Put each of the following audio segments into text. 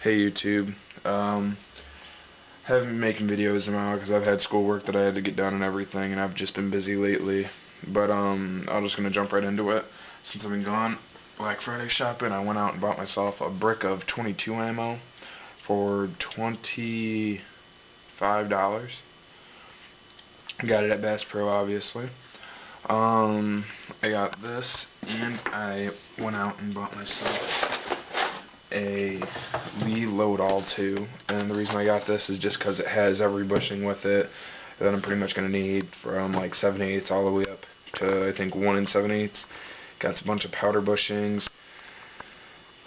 Hey YouTube, haven't been making videos in a while because I've had schoolwork that I had to get done and everything, and I've just been busy lately. But I'm just gonna jump right into it. Since I've been gone Black Friday shopping, I went out and bought myself a brick of 22 ammo for $25. Got it at Bass Pro, obviously. I got this, and I went out and bought myself a Reload All 2, and the reason I got this is just because it has every bushing with it that I'm pretty much going to need, from like 7/8 all the way up to I think 1 7/8. Got a bunch of powder bushings.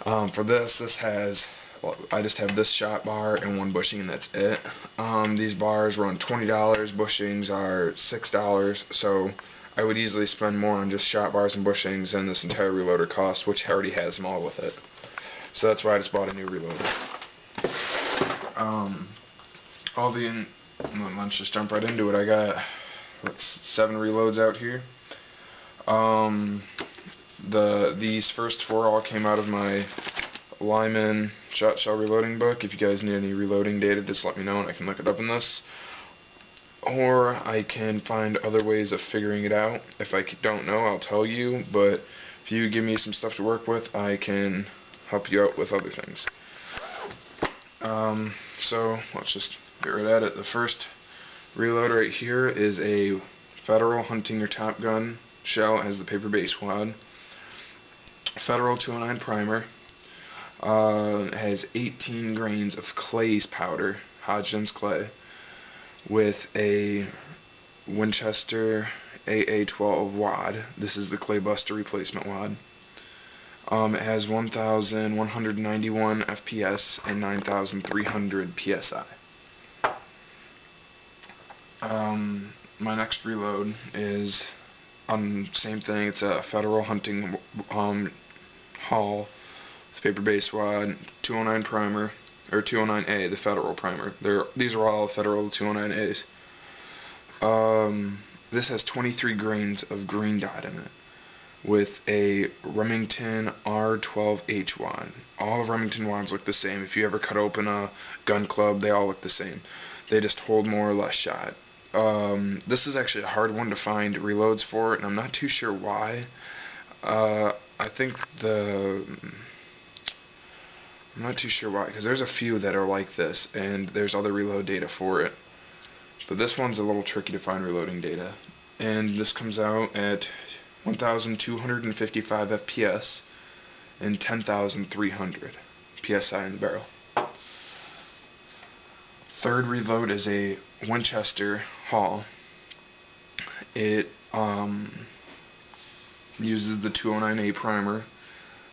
For this has, well, I just have this shot bar and one bushing, and that's it. These bars run $20, bushings are $6, so I would easily spend more on just shot bars and bushings than this entire reloader costs, which already has them all with it. So that's why I just bought a new reloader. Let's just jump right into it. I got 7 reloads out here. These first 4 all came out of my Lyman shot shell reloading book. If you guys need any reloading data, just let me know and I can look it up in this. Or I can find other ways of figuring it out. If I don't know, I'll tell you, but if you give me some stuff to work with, I can help you out with other things. So let's just get right at it. The first reload right here is a Federal Hunting Your Top Gun shell. It has the paper base wad. Federal 209 primer. It has 18 grains of Clay's powder, Hodgins clay, with a Winchester AA 12 wad. This is the Clay Buster replacement wad. It has 1,191 FPS and 9,300 PSI. My next reload is same thing. It's a Federal Hunting Haul. It's paper base wad, 209 primer, or 209A, the Federal primer. These are all Federal 209As. This has 23 grains of green dot in it, with a Remington R12H wad. All of Remington wads look the same. If you ever cut open a gun club, they all look the same. They just hold more or less shot. This is actually a hard one to find reloads for, and I'm not too sure why. I'm not too sure why, because there's a few that are like this, and there's other reload data for it. But this one's a little tricky to find reloading data. And this comes out at 1,255 FPS and 10,300 PSI in the barrel. Third reload is a Winchester Haul. It uses the 209A primer.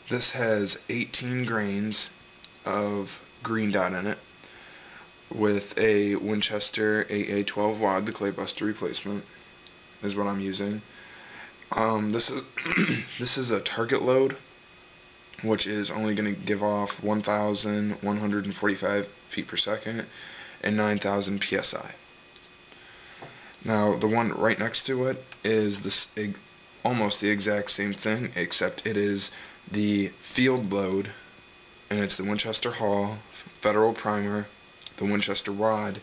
This has 18 grains of green dot in it, with a Winchester AA 12 wad, the Clay Buster replacement, is what I'm using. This is a target load, which is only going to give off 1,145 feet per second and 9,000 PSI. Now, the one right next to it is almost the exact same thing, except it is the field load, and it's the Winchester Haul Federal primer, the Winchester wad,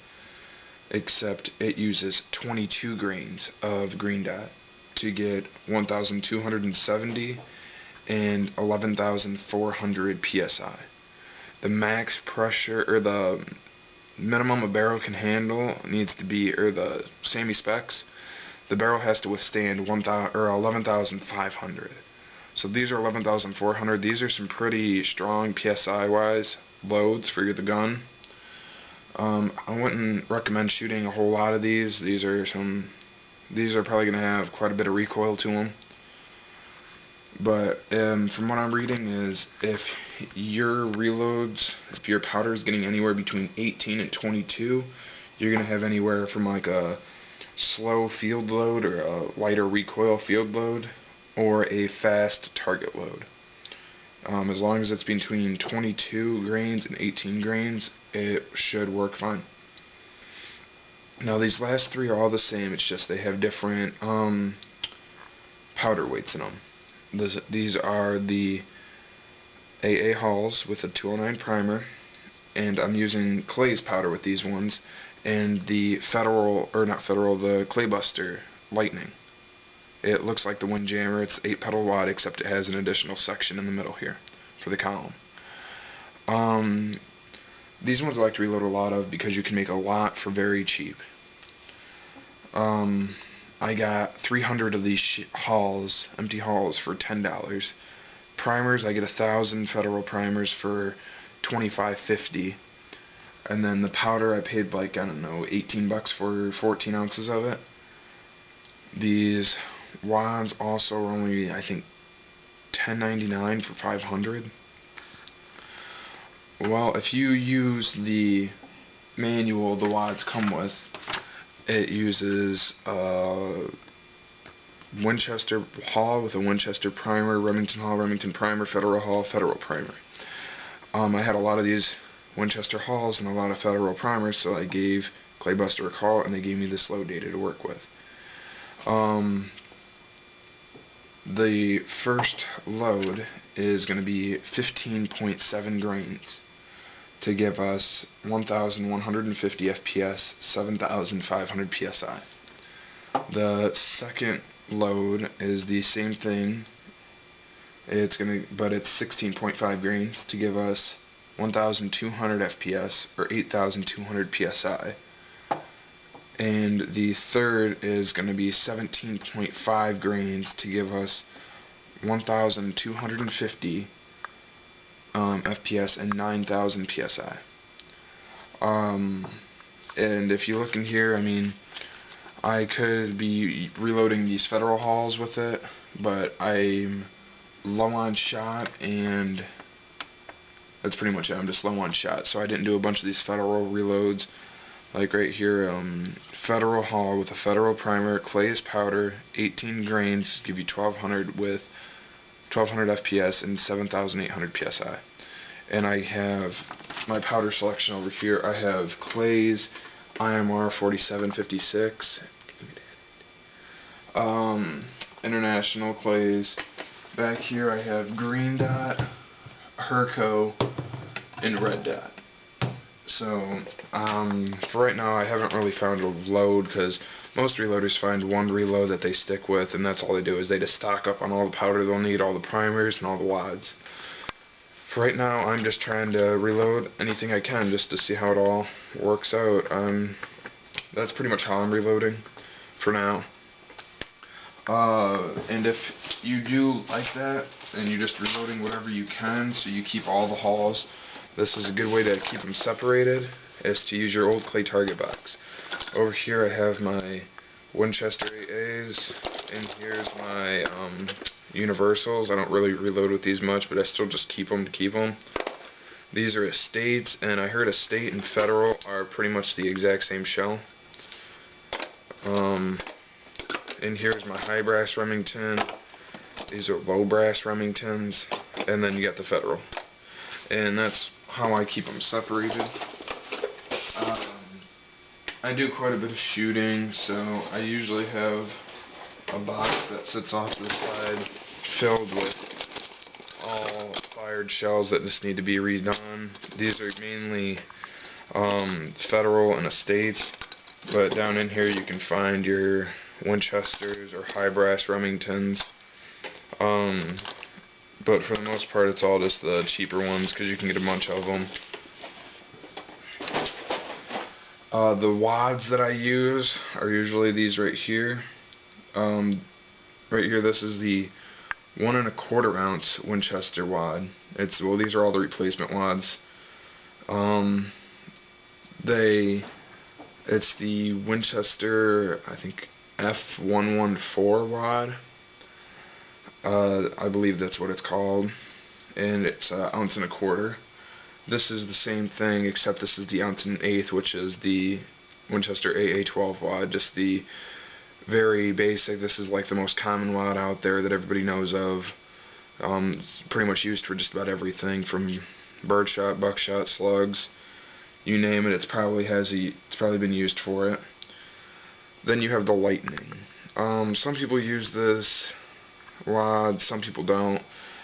except it uses 22 grains of green dot to get 1,270 and 11,400 PSI. The max pressure, or the minimum a barrel can handle, needs to be, or the SAMI specs, the barrel has to withstand 11,500. So these are 11,400. These are some pretty strong PSI wise loads for the gun. I wouldn't recommend shooting a whole lot of these. These are probably going to have quite a bit of recoil to them. But from what I'm reading is, if your powder is getting anywhere between 18 and 22, you're going to have anywhere from like a slow field load or a lighter recoil field load or a fast target load. As long as it's between 22 grains and 18 grains, it should work fine. Now these last 3 are all the same, it's just they have different powder weights in them. These are the AA Halls with a 209 primer, and I'm using Clay's powder with these ones, and the the Claybuster Lightning. It looks like the Windjammer. It's 8-petal wad, except it has an additional section in the middle here for the column. These ones I like to reload a lot of because you can make a lot for very cheap. I got 300 of these empty hulls for $10. Primers, I get 1,000 Federal primers for $25.50. And then the powder, I paid like, I don't know, $18 for 14 ounces of it. These wads also are only, I think, $10.99 for 500. Well, if you use the manual the wads come with, it uses Winchester hull with a Winchester primer, Remington hull, Remington primer, Federal hull, Federal primer. I had a lot of these Winchester hulls and a lot of Federal primers, so I gave Claybuster a call, and they gave me this load data to work with. The first load is going to be 15.7 grains to give us 1,150 FPS, 7,500 PSI. The second load is the same thing. But it's 16.5 grains to give us 1,200 FPS or 8,200 PSI. And the third is going to be 17.5 grains to give us 1,250 FPS and 9,000 PSI. And if you look in here, I mean, I could be reloading these Federal hulls with it, but I'm low on shot, and that's pretty much it. I'm just low on shot, so I didn't do a bunch of these Federal reloads. Like right here, Federal hull with a Federal primer, Clay's powder, 18 grains, give you 1,200 with 1,200 FPS and 7,800 PSI. And I have my powder selection over here. I have Clay's IMR 4756, International Clay's. Back here I have Green Dot, Herco, and Red Dot. So, for right now I haven't really found a load, because most reloaders find one reload that they stick with, and that's all they do, is they just stock up on all the powder they'll need, all the primers, and all the wads. For right now, I'm just trying to reload anything I can just to see how it all works out. That's pretty much how I'm reloading for now. And if you do like that, and you're just reloading whatever you can, so you keep all the hulls, this is a good way to keep them separated, is to use your old Clay target box. Over here I have my Winchester AAs, and here's my Universals. I don't really reload with these much, but I still just keep them to keep them. These are Estates, and I heard Estate and Federal are pretty much the exact same shell. And here's my high brass Remington. These are low brass Remingtons, and then you got the Federal. And that's how I keep them separated. I do quite a bit of shooting, so I usually have a box that sits off to the side filled with all fired shells that just need to be redone. These are mainly Federal and Estates, but down in here you can find your Winchesters or high brass Remingtons. But for the most part it's all just the cheaper ones, because you can get a bunch of them. The wads that I use are usually these right here. Right here, this is the 1 1/4 ounce Winchester wad. These are all the replacement wads. It's the Winchester, I think, F114 wad. I believe that's what it's called, and it's 1 1/4 ounce. This is the same thing, except this is the 1 1/8 ounce, which is the Winchester AA12 wad, just the very basic. This is like the most common wad out there that everybody knows of. It's pretty much used for just about everything, from birdshot, buckshot, slugs, you name it. It's probably been used for it. Then you have the Lightning. Some people use this wad, some people don't.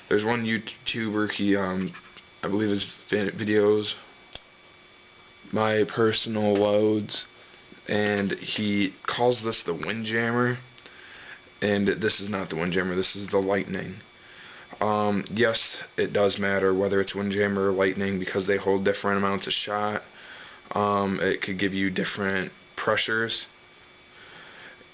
There's one YouTuber, I believe his videos my personal loads, and he calls this the Windjammer, and this is not the Windjammer, this is the Lightning. Yes, it does matter whether it's Windjammer or Lightning because they hold different amounts of shot. It could give you different pressures,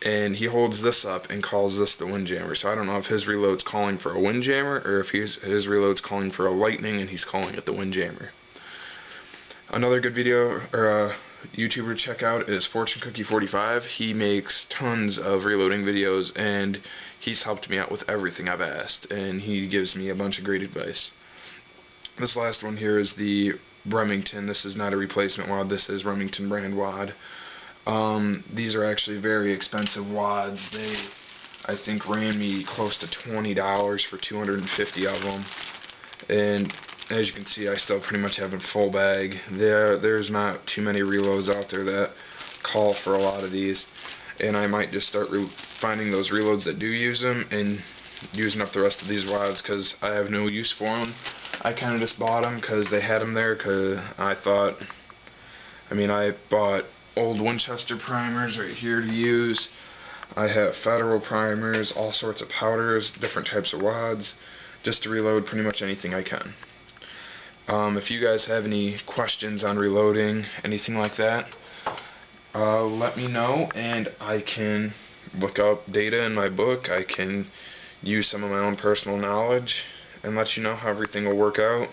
and he holds this up and calls this the Windjammer. So I don't know if his reload's calling for a Windjammer or if his reload's calling for a Lightning and he's calling it the Windjammer. Another good video or YouTuber to check out is Fortune Cookie 45. He makes tons of reloading videos, and he's helped me out with everything I've asked, and he gives me a bunch of great advice. This last one here is the Remington. This is not a replacement wad, this is Remington brand wad. These are actually very expensive wads. They, I think, ran me close to $20 for 250 of them, and as you can see, I still pretty much have a full bag. There's not too many reloads out there that call for a lot of these, and I might just start finding those reloads that do use them and using up the rest of these wads because I have no use for them. I kind of just bought them because they had them there, because I thought, I bought old Winchester primers right here to use. I have Federal primers, all sorts of powders, different types of wads, just to reload pretty much anything I can. If you guys have any questions on reloading, anything like that, let me know, and I can look up data in my book. I can use some of my own personal knowledge and let you know how everything will work out.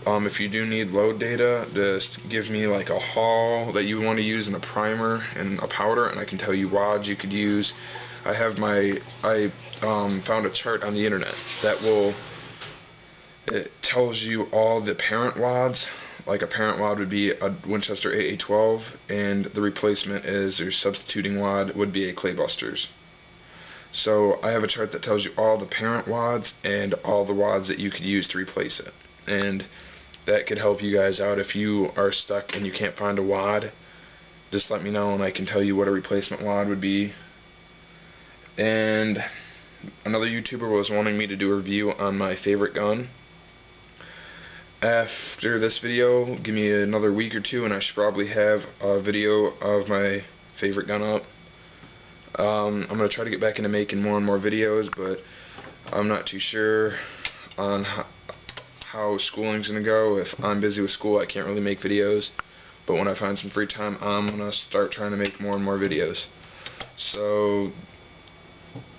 If you do need load data, just give me like a haul that you want to use in a primer and a powder, and I can tell you wads you could use. I found a chart on the internet that it tells you all the parent wads. Like a parent wad would be a Winchester AA 12, and the replacement is, or substituting wad would be a Claybusters. So I have a chart that tells you all the parent wads and all the wads that you could use to replace it, and that could help you guys out. If you are stuck and you can't find a wad, just let me know and I can tell you what a replacement wad would be. And another YouTuber was wanting me to do a review on my favorite gun. After this video, give me another week or two and I should probably have a video of my favorite gun up. I'm going to try to get back into making more and more videos, but I'm not too sure on how schooling's going to go. If I'm busy with school, I can't really make videos, but when I find some free time, I'm going to start trying to make more and more videos. So,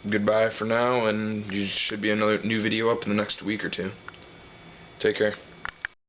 goodbye for now, and you should be another new video up in the next week or two. Take care.